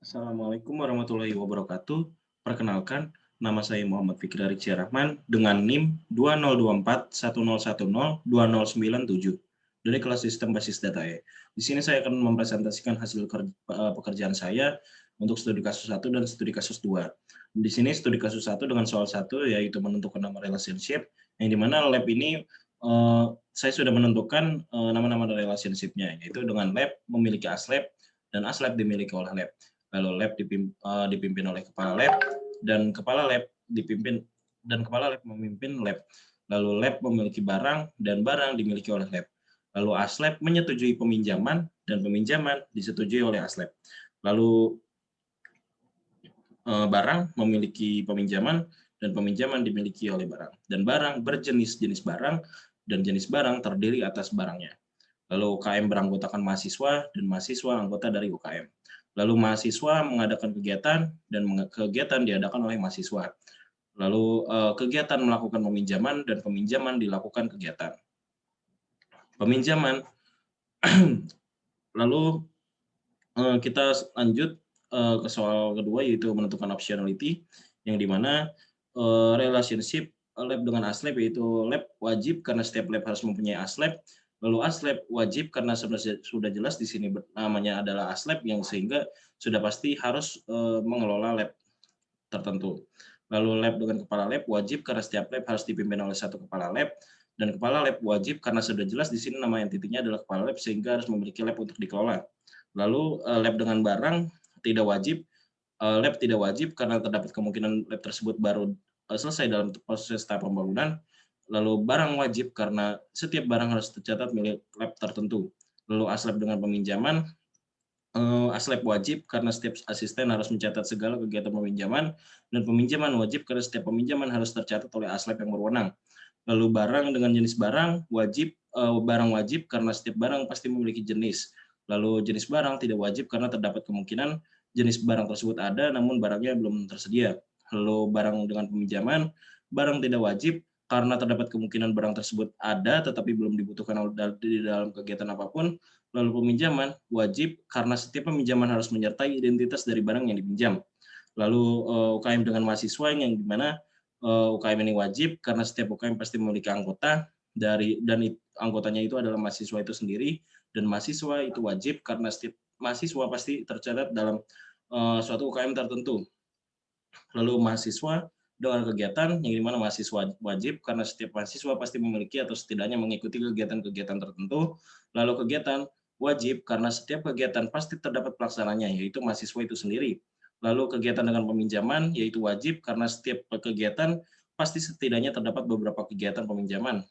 Assalamualaikum warahmatullahi wabarakatuh. Perkenalkan, nama saya Muhammad Fikri Rizky Rahman dengan NIM 202410102097 dari kelas Sistem Basis Data E. Di sini saya akan mempresentasikan hasil pekerjaan saya untuk studi kasus 1 dan studi kasus 2. Di sini studi kasus 1 dengan soal 1 yaitu menentukan nama relationship, yang dimana lab ini saya sudah menentukan nama-nama relationship-nya, yaitu dengan lab memiliki aslab dan aslab dimiliki oleh lab. Lalu lab dipimpin oleh kepala lab dan kepala lab memimpin lab. Lalu lab memiliki barang dan barang dimiliki oleh lab. Lalu aslab menyetujui peminjaman dan peminjaman disetujui oleh aslab. Lalu barang memiliki peminjaman dan peminjaman dimiliki oleh barang. Dan barang berjenis-jenis barang dan jenis barang terdiri atas barangnya. Lalu UKM beranggotakan mahasiswa dan mahasiswa anggota dari UKM. Lalu mahasiswa mengadakan kegiatan dan kegiatan diadakan oleh mahasiswa. Lalu kegiatan melakukan peminjaman dan peminjaman dilakukan kegiatan. Peminjaman, lalu kita lanjut ke soal kedua yaitu menentukan optionality, yang dimana relationship lab dengan aslab yaitu lab wajib karena setiap lab harus mempunyai aslab. Lalu aslab wajib karena sudah jelas di sini namanya adalah aslab yang sehingga sudah pasti harus mengelola lab tertentu. Lalu lab dengan kepala lab wajib karena setiap lab harus dipimpin oleh satu kepala lab, dan kepala lab wajib karena sudah jelas di sini nama entitinya adalah kepala lab sehingga harus memiliki lab untuk dikelola. Lalu lab dengan barang tidak wajib, lab tidak wajib karena terdapat kemungkinan lab tersebut baru selesai dalam proses tahap pembangunan. Lalu barang wajib karena setiap barang harus tercatat milik lab tertentu. Lalu aslab dengan peminjaman, aslab wajib karena setiap asisten harus mencatat segala kegiatan peminjaman, dan peminjaman wajib karena setiap peminjaman harus tercatat oleh aslab yang berwenang. Lalu barang dengan jenis barang wajib, barang wajib karena setiap barang pasti memiliki jenis. Lalu jenis barang tidak wajib karena terdapat kemungkinan jenis barang tersebut ada namun barangnya belum tersedia. Lalu barang dengan peminjaman, barang tidak wajib karena terdapat kemungkinan barang tersebut ada tetapi belum dibutuhkan di dalam kegiatan apapun. Lalu peminjaman wajib karena setiap peminjaman harus menyertai identitas dari barang yang dipinjam. Lalu UKM dengan mahasiswa yang dimana UKM ini wajib karena setiap UKM pasti memiliki anggota dan anggotanya itu adalah mahasiswa itu sendiri, dan mahasiswa itu wajib karena setiap mahasiswa pasti tercatat dalam suatu UKM tertentu. Lalu mahasiswa dengan kegiatan yang dimana mahasiswa wajib karena setiap mahasiswa pasti memiliki atau setidaknya mengikuti kegiatan-kegiatan tertentu. Lalu kegiatan wajib karena setiap kegiatan pasti terdapat pelaksananya, yaitu mahasiswa itu sendiri. Lalu kegiatan dengan peminjaman yaitu wajib karena setiap kegiatan pasti setidaknya terdapat beberapa kegiatan peminjaman.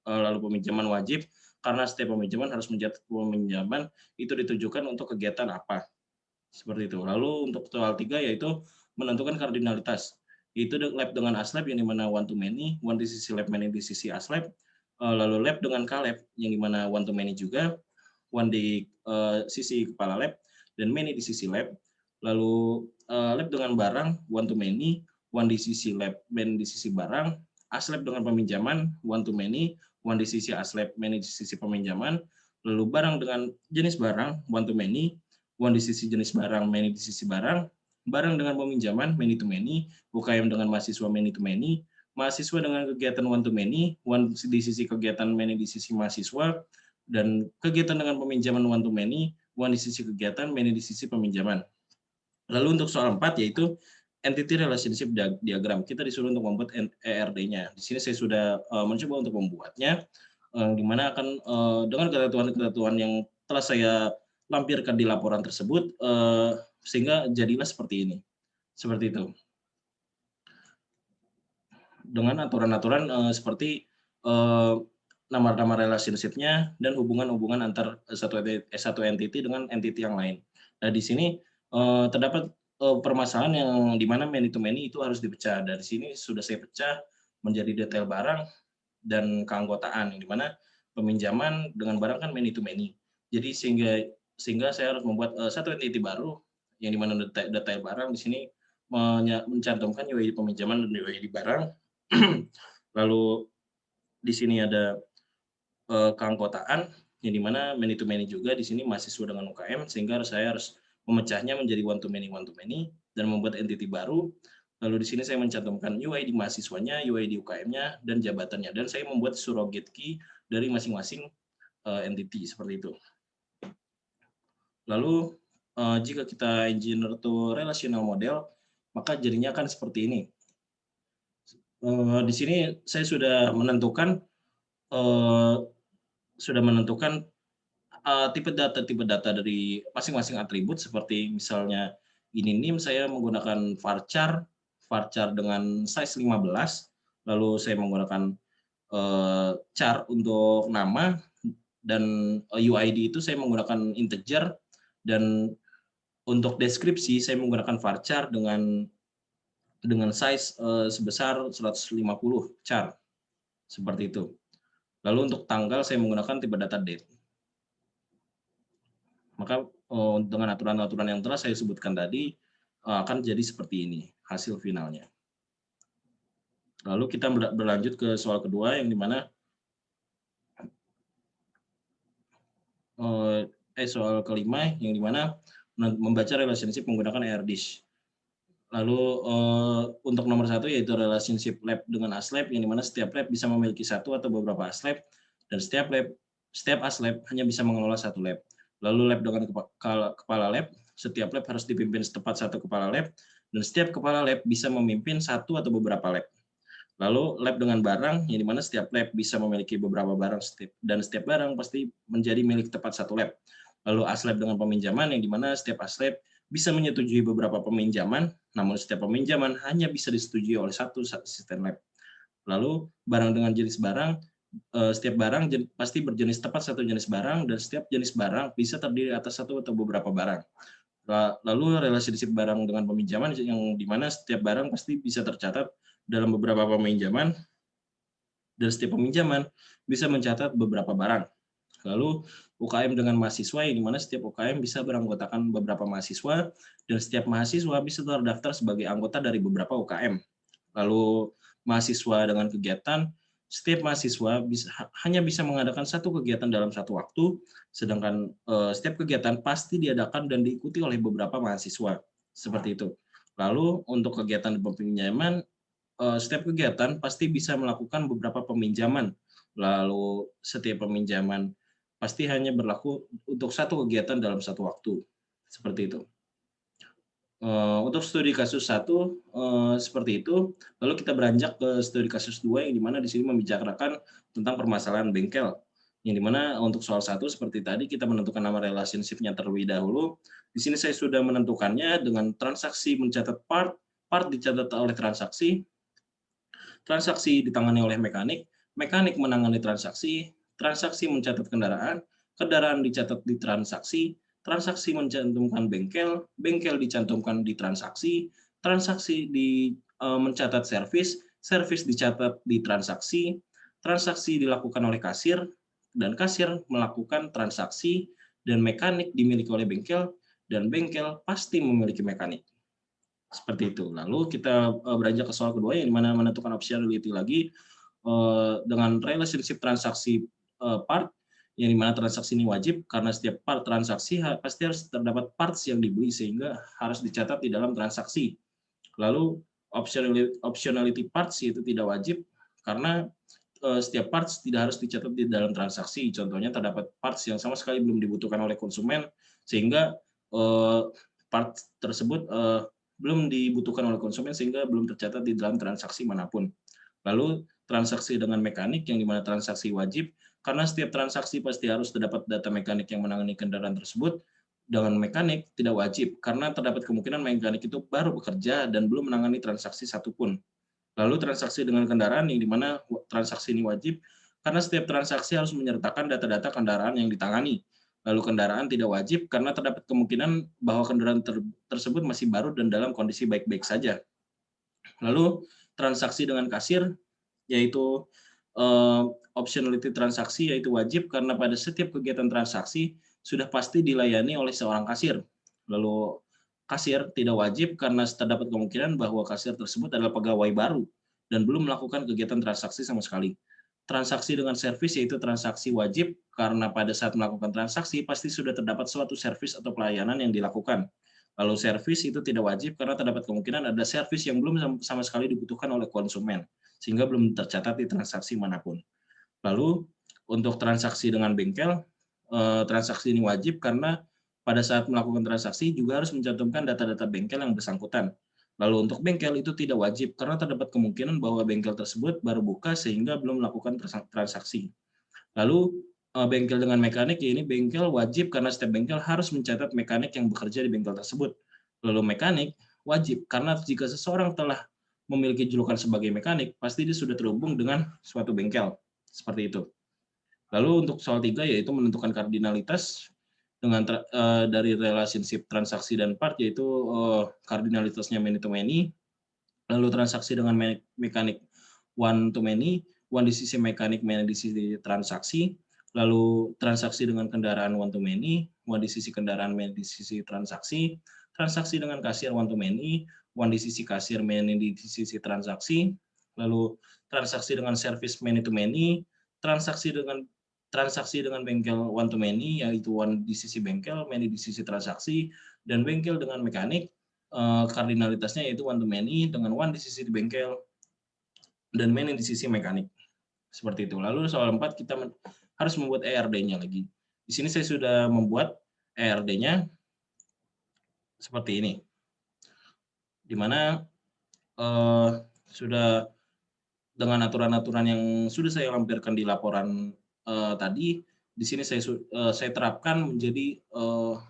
Lalu peminjaman wajib karena setiap peminjaman harus mencatat peminjaman itu ditujukan untuk kegiatan apa. Seperti itu. Lalu untuk soal 3 yaitu menentukan kardinalitas. Itu lab dengan aslab yang dimana one to many, one di sisi lab, many di sisi aslab. Lalu lab dengan kalab yang dimana one to many juga, one di sisi kepala lab dan many di sisi lab. Lalu lab dengan barang, one to many, one di sisi lab, many di sisi barang. Aslab dengan peminjaman, one to many, one di sisi aslab, many di sisi peminjaman. Lalu barang dengan jenis barang, one to many, one di sisi jenis barang, many di sisi barang. Barang dengan peminjaman, many to many. UKM dengan mahasiswa, many to many. Mahasiswa dengan kegiatan one to many, one di sisi kegiatan, many di sisi mahasiswa. Dan kegiatan dengan peminjaman one to many, one di sisi kegiatan, many di sisi peminjaman. Lalu untuk soal 4 yaitu entity relationship diagram. Kita disuruh untuk membuat ERD-nya. Di sini saya sudah mencoba untuk membuatnya, di mana akan dengan ketentuan-ketentuan yang telah saya lampirkan di laporan tersebut, sehingga jadilah seperti ini. Seperti itu. Dengan aturan-aturan seperti nama-nama relationship-nya dan hubungan-hubungan antar satu entity dengan entity yang lain. Nah, di sini terdapat permasalahan yang di mana many to many itu harus dipecah. Dari sini sudah saya pecah menjadi detail barang dan keanggotaan, yang di mana peminjaman dengan barang kan many to many. Jadi sehingga saya harus membuat satu entity baru yang di mana detail barang di sini mencantumkan UID peminjaman dan UID barang. Lalu di sini ada keanggotaan yang dimana many to many juga di sini mahasiswa dengan UKM, sehingga saya harus memecahnya menjadi one to many, dan membuat entity baru. Lalu di sini saya mencantumkan UID mahasiswanya, UID UKM-nya, dan jabatannya. Dan saya membuat surrogate key dari masing-masing entity, seperti itu. Lalu jika kita engineer to relational model, maka jadinya akan seperti ini. Di sini saya sudah menentukan tipe data dari masing-masing atribut, seperti misalnya ini NIM, saya menggunakan varchar dengan size 15, lalu saya menggunakan char untuk nama, dan UID itu saya menggunakan integer, dan untuk deskripsi saya menggunakan varchar dengan size sebesar 150 char, seperti itu. Lalu untuk tanggal saya menggunakan tipe data date. Maka dengan aturan-aturan yang telah saya sebutkan tadi akan jadi seperti ini hasil finalnya. Lalu kita berlanjut ke soal kedua, yang dimana soal kelima, yang dimana membaca relationship menggunakan AirDish. Lalu untuk nomor 1 yaitu relationship lab dengan ASLab, yang dimana setiap lab bisa memiliki satu atau beberapa ASLab, dan setiap ASLab hanya bisa mengelola satu lab. Lalu lab dengan kepala lab, setiap lab harus dipimpin setepat satu kepala lab, dan setiap kepala lab bisa memimpin satu atau beberapa lab. Lalu lab dengan barang, yang dimana setiap lab bisa memiliki beberapa barang, dan setiap barang pasti menjadi milik tepat satu lab. Lalu ASLab dengan peminjaman, yang dimana setiap ASLab bisa menyetujui beberapa peminjaman, namun setiap peminjaman hanya bisa disetujui oleh satu asisten lab. Lalu barang dengan jenis barang, setiap barang pasti berjenis tepat satu jenis barang, dan setiap jenis barang bisa terdiri atas satu atau beberapa barang. Lalu relationship barang dengan peminjaman, yang dimana setiap barang pasti bisa tercatat dalam beberapa peminjaman, dan setiap peminjaman bisa mencatat beberapa barang. Lalu UKM dengan mahasiswa, yang dimana setiap UKM bisa beranggotakan beberapa mahasiswa, dan setiap mahasiswa bisa terdaftar sebagai anggota dari beberapa UKM. Lalu mahasiswa dengan kegiatan, setiap mahasiswa hanya bisa mengadakan satu kegiatan dalam satu waktu, sedangkan setiap kegiatan pasti diadakan dan diikuti oleh beberapa mahasiswa, seperti itu. Lalu untuk kegiatan peminjaman, setiap kegiatan pasti bisa melakukan beberapa peminjaman. Lalu setiap peminjaman pasti hanya berlaku untuk satu kegiatan dalam satu waktu, seperti itu. Untuk studi kasus 1 seperti itu. Lalu kita beranjak ke studi kasus 2, yang dimana di sini membicarakan tentang permasalahan bengkel. Yang dimana untuk soal 1 seperti tadi kita menentukan nama relationship-nya terlebih dahulu. Di sini saya sudah menentukannya dengan transaksi mencatat part dicatat oleh transaksi ditangani oleh mekanik, mekanik menangani transaksi mencatat kendaraan, kendaraan dicatat di transaksi mencantumkan bengkel dicantumkan di transaksi mencatat servis dicatat di transaksi dilakukan oleh kasir, dan kasir melakukan transaksi, dan mekanik dimiliki oleh bengkel, dan bengkel pasti memiliki mekanik. Seperti itu. Lalu kita beranjak ke soal kedua, yang dimana menentukan optionality lagi dengan relationship transaksi part, yang dimana transaksi ini wajib karena setiap part transaksi pasti harus terdapat parts yang dibeli, sehingga harus dicatat di dalam transaksi. Lalu optionality parts itu tidak wajib karena setiap parts tidak harus dicatat di dalam transaksi. Contohnya terdapat parts yang sama sekali belum dibutuhkan oleh konsumen, sehingga part tersebut belum dibutuhkan oleh konsumen, sehingga belum tercatat di dalam transaksi manapun. Lalu transaksi dengan mekanik, yang dimana transaksi wajib karena setiap transaksi pasti harus terdapat data mekanik yang menangani kendaraan tersebut. Dengan mekanik tidak wajib karena terdapat kemungkinan mekanik itu baru bekerja dan belum menangani transaksi satupun. Lalu transaksi dengan kendaraan, yang dimana transaksi ini wajib karena setiap transaksi harus menyertakan data-data kendaraan yang ditangani. Lalu kendaraan tidak wajib karena terdapat kemungkinan bahwa kendaraan tersebut masih baru dan dalam kondisi baik-baik saja. Lalu transaksi dengan kasir, yaitu optionality transaksi, yaitu wajib karena pada setiap kegiatan transaksi sudah pasti dilayani oleh seorang kasir. Lalu kasir tidak wajib karena terdapat kemungkinan bahwa kasir tersebut adalah pegawai baru dan belum melakukan kegiatan transaksi sama sekali. Transaksi dengan servis, yaitu transaksi wajib karena pada saat melakukan transaksi pasti sudah terdapat suatu servis atau pelayanan yang dilakukan. Lalu servis itu tidak wajib karena terdapat kemungkinan ada servis yang belum sama sekali dibutuhkan oleh konsumen, sehingga belum tercatat di transaksi manapun. Lalu untuk transaksi dengan bengkel, transaksi ini wajib karena pada saat melakukan transaksi juga harus mencantumkan data-data bengkel yang bersangkutan. Lalu untuk bengkel itu tidak wajib karena terdapat kemungkinan bahwa bengkel tersebut baru buka sehingga belum melakukan transaksi. Lalu bengkel dengan mekanik, ya ini bengkel wajib karena setiap bengkel harus mencatat mekanik yang bekerja di bengkel tersebut. Lalu mekanik wajib karena jika seseorang telah memiliki julukan sebagai mekanik, pasti dia sudah terhubung dengan suatu bengkel. Seperti itu. Lalu untuk soal 3 yaitu menentukan kardinalitas dengan dari relationship transaksi dan part, yaitu kardinalitasnya many to many, lalu transaksi dengan mekanik one to many, one di sisi mekanik, many di sisi transaksi, lalu transaksi dengan kendaraan one to many, one di sisi kendaraan, many di sisi transaksi, transaksi dengan kasir one to many, one di sisi kasir, many di sisi transaksi, lalu transaksi dengan service many to many, transaksi dengan bengkel one to many, yaitu one di sisi bengkel, many di sisi transaksi, dan bengkel dengan mekanik, kardinalitasnya yaitu one to many dengan one di sisi bengkel dan many di sisi mekanik. Seperti itu. Lalu soal 4 kita harus membuat ERD-nya lagi. Di sini saya sudah membuat ERD-nya seperti ini. Di mana sudah dengan aturan-aturan yang sudah saya lampirkan di laporan tadi, di sini saya terapkan menjadi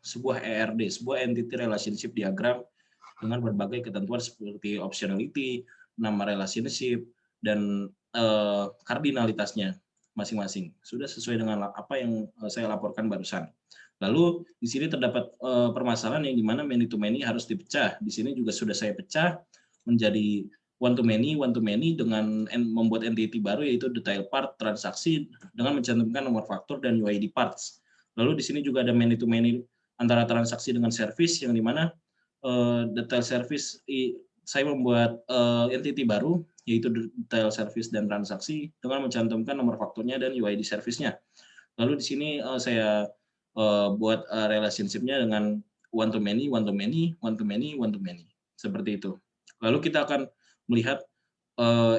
sebuah ERD, sebuah entity relationship diagram dengan berbagai ketentuan seperti optionality, nama relationship, dan kardinalitasnya masing-masing. Sudah sesuai dengan apa yang saya laporkan barusan. Lalu di sini terdapat permasalahan yang dimana many to many harus dipecah. Di sini juga sudah saya pecah menjadi one to many dengan membuat entity baru yaitu detail part transaksi dengan mencantumkan nomor faktur dan UID parts. Lalu di sini juga ada many to many antara transaksi dengan service yang dimana detail service saya membuat entity baru yaitu detail service dan transaksi dengan mencantumkan nomor fakturnya dan UID service-nya. Lalu di sini saya buat relationship-nya dengan one to many, one to many, one to many, one to many. Seperti itu. Lalu kita akan melihat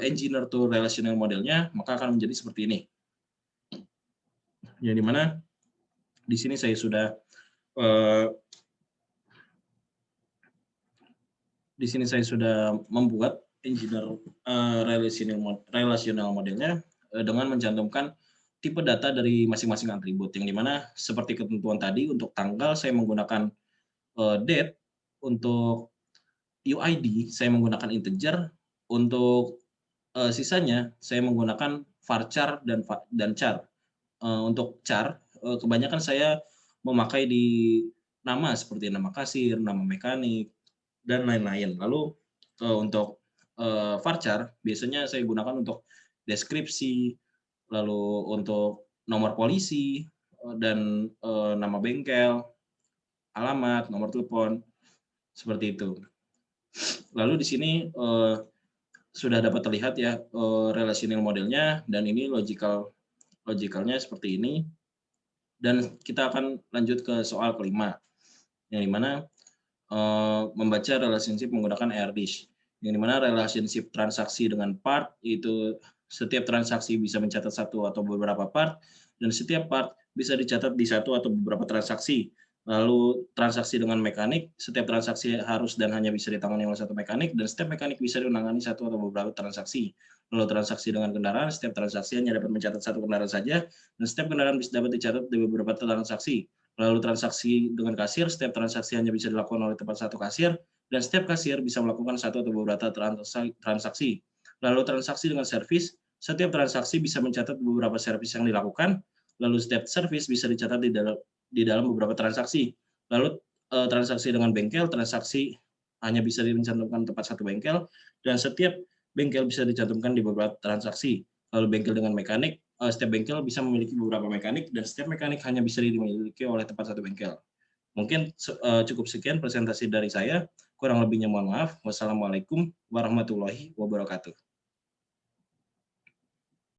engineer to relational modelnya, maka akan menjadi seperti ini. Yang dimana di sini saya sudah membuat engineer relational modelnya dengan mencantumkan tipe data dari masing-masing atribut, yang dimana seperti ketentuan tadi untuk tanggal saya menggunakan date, untuk UID saya menggunakan integer, untuk sisanya saya menggunakan varchar dan char. Untuk char kebanyakan saya memakai di nama seperti nama kasir, nama mekanik, dan lain-lain. Lalu untuk varchar biasanya saya gunakan untuk deskripsi, lalu untuk nomor polisi, dan nama bengkel, alamat, nomor telepon, seperti itu. Lalu di sini sudah dapat terlihat ya relational modelnya, dan ini logicalnya seperti ini. Dan kita akan lanjut ke soal kelima, yang dimana membaca relationship menggunakan ERDIS, yang dimana relationship transaksi dengan part, itu setiap transaksi bisa mencatat satu atau beberapa part, dan setiap part bisa dicatat di satu atau beberapa transaksi. Lalu transaksi dengan mekanik, setiap transaksi harus dan hanya bisa ditangani oleh satu mekanik, dan setiap mekanik bisa menangani satu atau beberapa transaksi. Lalu transaksi dengan kendaraan, setiap transaksi hanya dapat mencatat satu kendaraan saja, dan setiap kendaraan bisa dapat dicatat di beberapa transaksi. Lalu transaksi dengan kasir, setiap transaksi hanya bisa dilakukan oleh tempat satu kasir, dan setiap kasir bisa melakukan satu atau beberapa transaksi. Lalu transaksi dengan servis, setiap transaksi bisa mencatat beberapa servis yang dilakukan, lalu setiap servis bisa dicatat di dalam beberapa transaksi. Lalu transaksi dengan bengkel, transaksi hanya bisa dicantumkan tempat satu bengkel, dan setiap bengkel bisa dicantumkan di beberapa transaksi. Lalu bengkel dengan mekanik, setiap bengkel bisa memiliki beberapa mekanik, dan setiap mekanik hanya bisa dimiliki oleh tempat satu bengkel. Mungkin cukup sekian presentasi dari saya, kurang lebihnya mohon maaf. Wassalamualaikum warahmatullahi wabarakatuh.